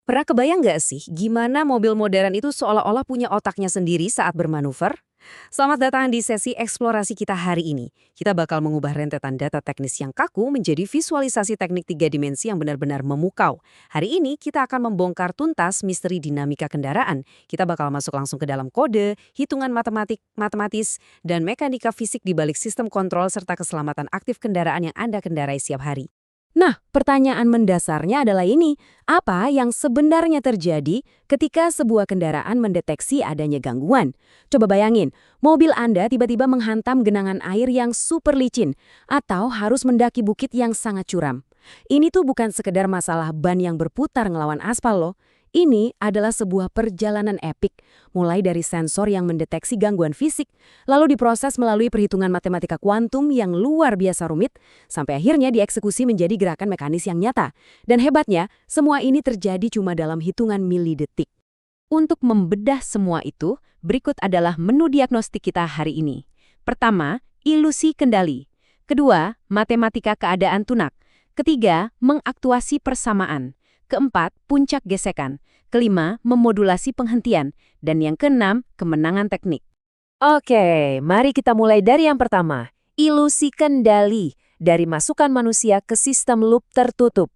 Pernah kebayang nggak sih gimana mobil modern itu seolah-olah punya otaknya sendiri saat bermanuver? Selamat datang di sesi eksplorasi kita hari ini. Kita bakal mengubah rentetan data teknis yang kaku menjadi visualisasi teknik tiga dimensi yang benar-benar memukau. Hari ini kita akan membongkar tuntas misteri dinamika kendaraan. Kita bakal masuk langsung ke dalam kode, hitungan matematis, dan mekanika fisik di balik sistem kontrol serta keselamatan aktif kendaraan yang Anda kendarai setiap hari. Nah, pertanyaan mendasarnya adalah ini, apa yang sebenarnya terjadi ketika sebuah kendaraan mendeteksi adanya gangguan? Coba bayangin, mobil Anda tiba-tiba menghantam genangan air yang super licin, atau harus mendaki bukit yang sangat curam. Ini tuh bukan sekedar masalah ban yang berputar ngelawan aspal loh. Ini adalah sebuah perjalanan epik, mulai dari sensor yang mendeteksi gangguan fisik, lalu diproses melalui perhitungan matematika kuantum yang luar biasa rumit, sampai akhirnya dieksekusi menjadi gerakan mekanis yang nyata. Dan hebatnya, semua ini terjadi cuma dalam hitungan milidetik. Untuk membedah semua itu, berikut adalah menu diagnostik kita hari ini. Pertama, ilusi kendali. Kedua, matematika keadaan tunak. Ketiga, mengaktuasi persamaan. Keempat, puncak gesekan. Kelima, memodulasi penghentian. Dan yang keenam, kemenangan teknik. Oke, mari kita mulai dari yang pertama. Ilusi kendali. Dari masukan manusia ke sistem loop tertutup.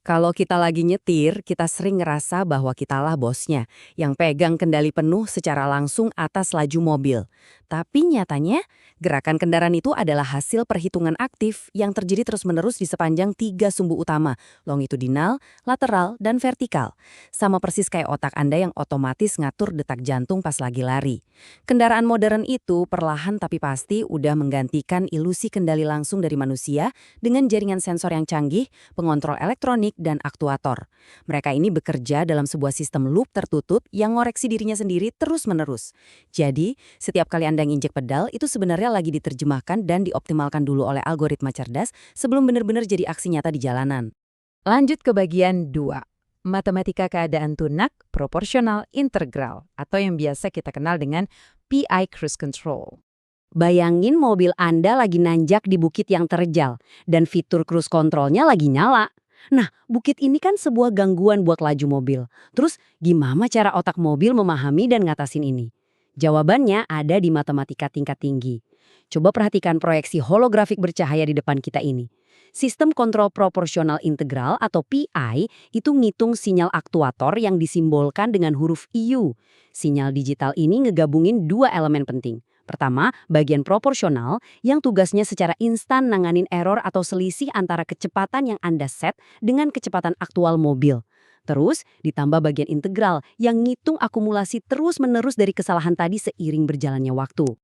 Kalau kita lagi nyetir, kita sering ngerasa bahwa kitalah bosnya, yang pegang kendali penuh secara langsung atas laju mobil. Tapi nyatanya, gerakan kendaraan itu adalah hasil perhitungan aktif yang terjadi terus-menerus di sepanjang 3 sumbu utama, longitudinal, lateral, dan vertikal. Sama persis kayak otak Anda yang otomatis ngatur detak jantung pas lagi lari. Kendaraan modern itu perlahan tapi pasti udah menggantikan ilusi kendali langsung dari manusia dengan jaringan sensor yang canggih, pengontrol elektronik, dan aktuator. Mereka ini bekerja dalam sebuah sistem loop tertutup yang ngoreksi dirinya sendiri terus-menerus. Jadi, setiap kali Anda nginjek pedal, itu sebenarnya lagi diterjemahkan dan dioptimalkan dulu oleh algoritma cerdas sebelum benar-benar jadi aksi nyata di jalanan. Lanjut ke bagian 2. Matematika keadaan tunak proporsional integral atau yang biasa kita kenal dengan PI Cruise Control. Bayangin mobil Anda lagi nanjak di bukit yang terjal dan fitur cruise controlnya lagi nyala. Nah, bukit ini kan sebuah gangguan buat laju mobil. Terus, gimana cara otak mobil memahami dan ngatasin ini? Jawabannya ada di matematika tingkat tinggi. Coba perhatikan proyeksi holografik bercahaya di depan kita ini. Sistem kontrol proporsional integral atau PI itu ngitung sinyal aktuator yang disimbolkan dengan huruf IU. Sinyal digital ini ngegabungin dua elemen penting. Pertama, bagian proporsional yang tugasnya secara instan nanganin error atau selisih antara kecepatan yang Anda set dengan kecepatan aktual mobil. Terus, ditambah bagian integral yang ngitung akumulasi terus-menerus dari kesalahan tadi seiring berjalannya waktu.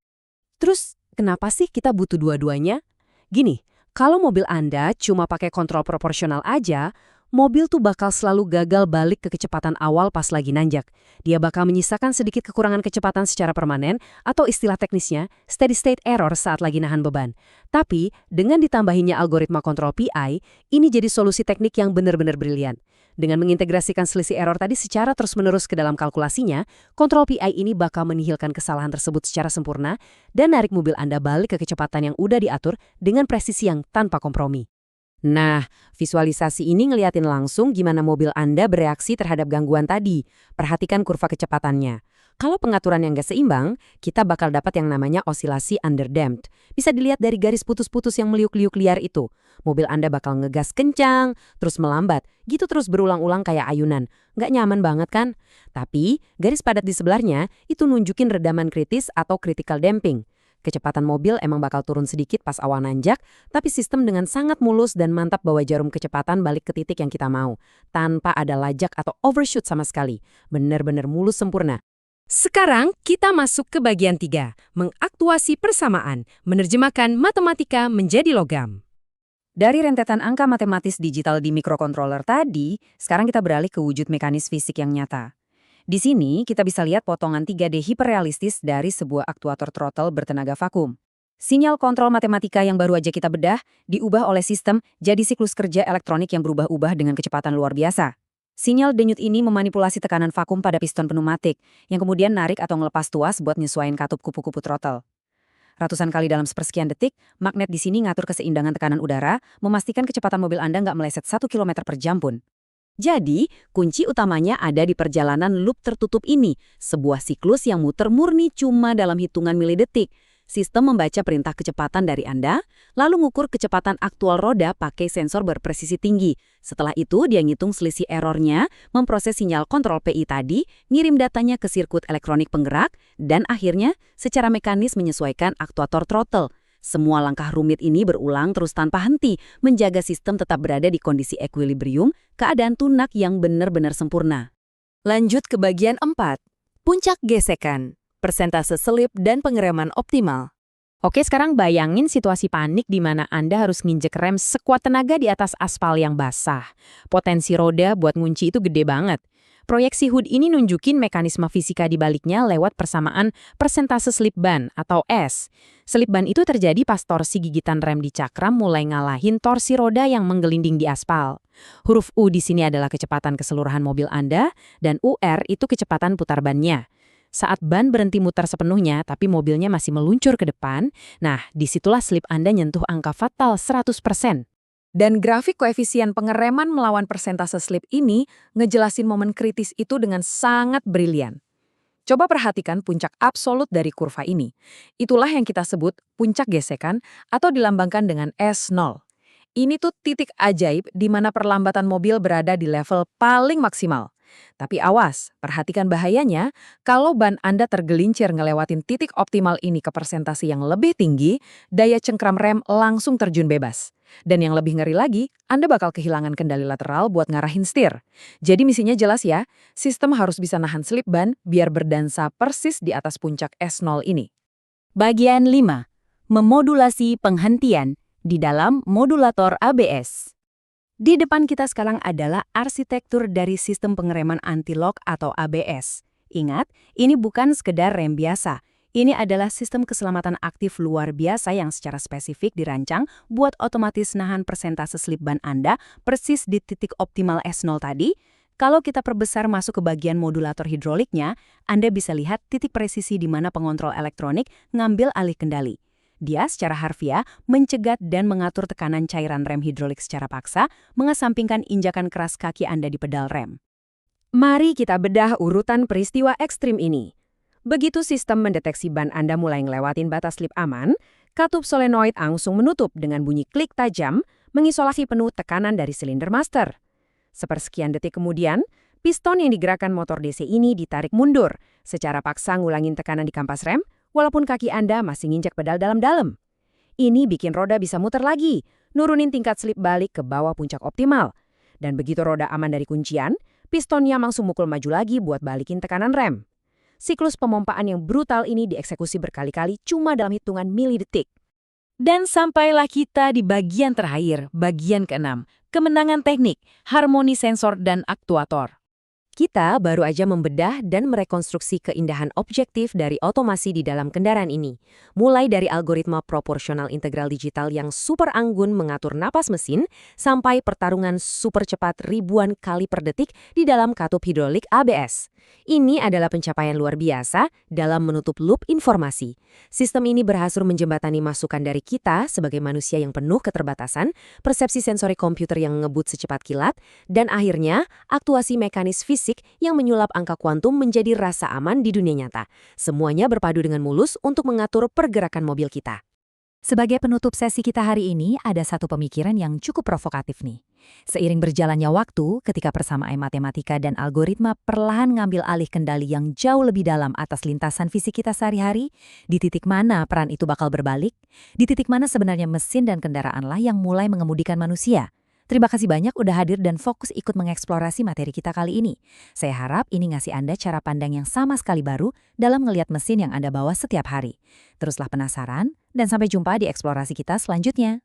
Terus, kenapa sih kita butuh dua-duanya? Gini, kalau mobil Anda cuma pakai kontrol proporsional aja, mobil tuh bakal selalu gagal balik ke kecepatan awal pas lagi nanjak. Dia bakal menyisakan sedikit kekurangan kecepatan secara permanen atau istilah teknisnya steady state error saat lagi nahan beban. Tapi dengan ditambahinya algoritma kontrol PI, ini jadi solusi teknik yang benar-benar brilian. Dengan mengintegrasikan selisih error tadi secara terus-menerus ke dalam kalkulasinya, kontrol PI ini bakal menihilkan kesalahan tersebut secara sempurna dan narik mobil Anda balik ke kecepatan yang udah diatur dengan presisi yang tanpa kompromi. Nah, visualisasi ini ngeliatin langsung gimana mobil Anda bereaksi terhadap gangguan tadi. Perhatikan kurva kecepatannya. Kalau pengaturan yang nggak seimbang, kita bakal dapat yang namanya osilasi underdamped. Bisa dilihat dari garis putus-putus yang meliuk-liuk liar itu. Mobil Anda bakal ngegas kencang, terus melambat. Gitu terus berulang-ulang kayak ayunan. Nggak nyaman banget kan? Tapi, garis padat di sebelahnya itu nunjukin redaman kritis atau critical damping. Kecepatan mobil emang bakal turun sedikit pas awal nanjak, tapi sistem dengan sangat mulus dan mantap bawa jarum kecepatan balik ke titik yang kita mau. Tanpa ada lajak atau overshoot sama sekali. Bener-bener mulus sempurna. Sekarang kita masuk ke bagian 3, mengaktuasi persamaan, menerjemahkan matematika menjadi logam. Dari rentetan angka matematis digital di microcontroller tadi, sekarang kita beralih ke wujud mekanis fisik yang nyata. Di sini, kita bisa lihat potongan 3D hiperrealistis dari sebuah aktuator throttle bertenaga vakum. Sinyal kontrol matematika yang baru aja kita bedah diubah oleh sistem jadi siklus kerja elektronik yang berubah-ubah dengan kecepatan luar biasa. Sinyal denyut ini memanipulasi tekanan vakum pada piston pneumatik, yang kemudian narik atau ngelepas tuas buat nyesuaiin katup kupu-kupu throttle. Ratusan kali dalam sepersekian detik, magnet di sini ngatur keseimbangan tekanan udara, memastikan kecepatan mobil Anda nggak meleset 1 km per jam pun. Jadi, kunci utamanya ada di perjalanan loop tertutup ini, sebuah siklus yang muter murni cuma dalam hitungan milidetik. Sistem membaca perintah kecepatan dari Anda, lalu ngukur kecepatan aktual roda pakai sensor berpresisi tinggi. Setelah itu, dia ngitung selisih errornya, memproses sinyal kontrol PI tadi, ngirim datanya ke sirkuit elektronik penggerak, dan akhirnya secara mekanis menyesuaikan aktuator throttle. Semua langkah rumit ini berulang terus tanpa henti, menjaga sistem tetap berada di kondisi equilibrium, keadaan tunak yang benar-benar sempurna. Lanjut ke bagian 4. Puncak gesekan, persentase selip dan pengereman optimal. Oke, sekarang bayangin situasi panik di mana Anda harus nginjek rem sekuat tenaga di atas aspal yang basah. Potensi roda buat ngunci itu gede banget. Proyeksi Hood ini nunjukin mekanisme fisika di baliknya lewat persamaan persentase slip ban atau S. Slip ban itu terjadi pas torsi gigitan rem di cakram mulai ngalahin torsi roda yang menggelinding di aspal. Huruf U di sini adalah kecepatan keseluruhan mobil Anda, dan UR itu kecepatan putar bannya. Saat ban berhenti muter sepenuhnya tapi mobilnya masih meluncur ke depan, nah disitulah slip Anda nyentuh angka fatal 100%. Dan grafik koefisien pengereman melawan persentase slip ini ngejelasin momen kritis itu dengan sangat brilian. Coba perhatikan puncak absolut dari kurva ini. Itulah yang kita sebut puncak gesekan atau dilambangkan dengan S0. Ini tuh titik ajaib di mana perlambatan mobil berada di level paling maksimal. Tapi awas, perhatikan bahayanya, kalau ban Anda tergelincir ngelewatin titik optimal ini ke persentase yang lebih tinggi, daya cengkram rem langsung terjun bebas. Dan yang lebih ngeri lagi, Anda bakal kehilangan kendali lateral buat ngarahin setir. Jadi misinya jelas ya, sistem harus bisa nahan slip ban biar berdansa persis di atas puncak S0 ini. Bagian 5. Memodulasi penghentian di dalam modulator ABS. Di depan kita sekarang adalah arsitektur dari sistem pengereman anti-lock atau ABS. Ingat, ini bukan sekedar rem biasa. Ini adalah sistem keselamatan aktif luar biasa yang secara spesifik dirancang buat otomatis nahan persentase slip ban Anda persis di titik optimal S0 tadi. Kalau kita perbesar masuk ke bagian modulator hidroliknya, Anda bisa lihat titik presisi di mana pengontrol elektronik ngambil alih kendali. Dia secara harfiah mencegat dan mengatur tekanan cairan rem hidrolik secara paksa, mengesampingkan injakan keras kaki Anda di pedal rem. Mari kita bedah urutan peristiwa ekstrim ini. Begitu sistem mendeteksi ban Anda mulai ngelewatin batas slip aman, katup solenoid langsung menutup dengan bunyi klik tajam, mengisolasi penuh tekanan dari silinder master. Sepersekian detik kemudian, piston yang digerakkan motor DC ini ditarik mundur, secara paksa ngulangin tekanan di kampas rem, walaupun kaki Anda masih nginjak pedal dalam-dalam. Ini bikin roda bisa muter lagi, nurunin tingkat slip balik ke bawah puncak optimal. Dan begitu roda aman dari kuncian, pistonnya langsung mukul maju lagi buat balikin tekanan rem. Siklus pemompaan yang brutal ini dieksekusi berkali-kali cuma dalam hitungan milidetik. Dan sampailah kita di bagian terakhir, bagian ke-6, kemenangan teknik, harmoni sensor dan aktuator. Kita baru aja membedah dan merekonstruksi keindahan objektif dari otomasi di dalam kendaraan ini. Mulai dari algoritma proporsional integral digital yang super anggun mengatur napas mesin, sampai pertarungan super cepat ribuan kali per detik di dalam katup hidrolik ABS. Ini adalah pencapaian luar biasa dalam menutup loop informasi. Sistem ini berhasil menjembatani masukan dari kita sebagai manusia yang penuh keterbatasan, persepsi sensori komputer yang ngebut secepat kilat, dan akhirnya aktuasi mekanis fisik yang menyulap angka kuantum menjadi rasa aman di dunia nyata. Semuanya berpadu dengan mulus untuk mengatur pergerakan mobil kita. Sebagai penutup sesi kita hari ini, ada satu pemikiran yang cukup provokatif nih. Seiring berjalannya waktu, ketika persamaan matematika dan algoritma perlahan ngambil alih kendali yang jauh lebih dalam atas lintasan fisik kita sehari-hari, di titik mana peran itu bakal berbalik? Di titik mana sebenarnya mesin dan kendaraanlah yang mulai mengemudikan manusia? Terima kasih banyak udah hadir dan fokus ikut mengeksplorasi materi kita kali ini. Saya harap ini ngasih Anda cara pandang yang sama sekali baru dalam ngelihat mesin yang Anda bawa setiap hari. Teruslah penasaran, dan sampai jumpa di eksplorasi kita selanjutnya.